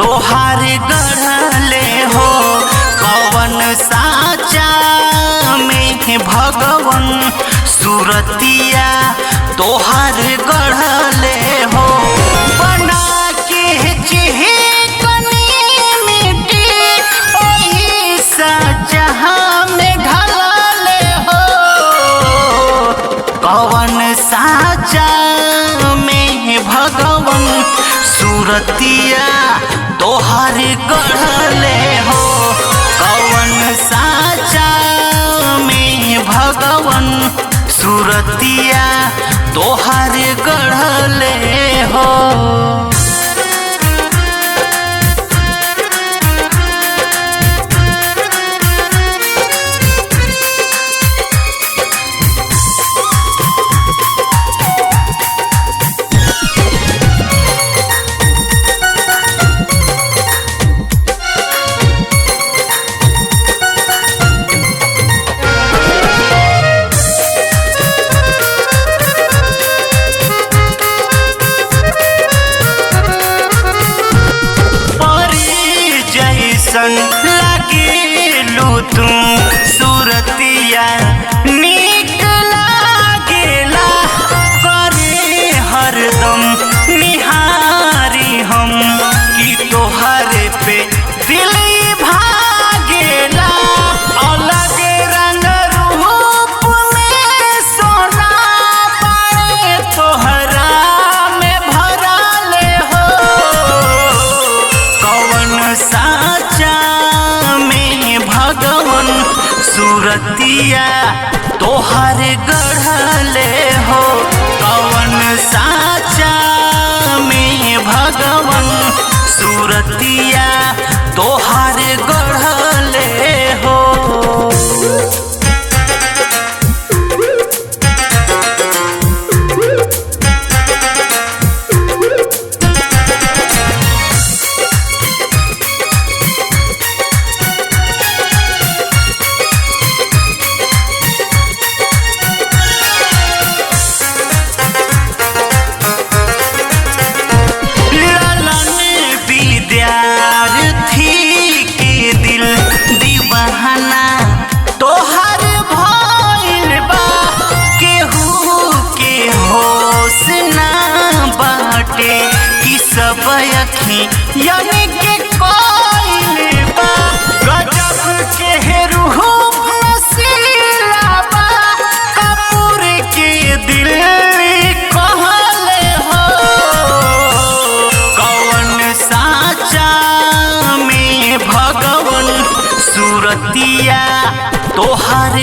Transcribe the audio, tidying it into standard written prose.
तोहार गढ़ले हो कवन साचा में भगवन सूरतिया तोहार गढ़ले हो बना के चिहकनी मिट्टी ओही साचा में ढलले हो कवन साचा में भगवन सूरतिया तोहार गढ़ले हो कवन साचा में भगवन सूरतिया तोहार गढ़ले हो। लागिलू तुम सूरतिया नीक लागेला करे हरदम निहारी हम कि तोहरे पे दिल भागेला अलग रंग रूप में सोना पाए तोहरा में भरले हो कवन साचा में भगवन सूरतिया तोहार गढ़ले हो कवन साचा में भगवन सूरतिया तोहार गढ़ले हो। सब अखी यानी के कोई बा गजब के रूह नसीला बा कपूर के दिल कहले हो कवन साचा में भगवन सूरतिया तोहार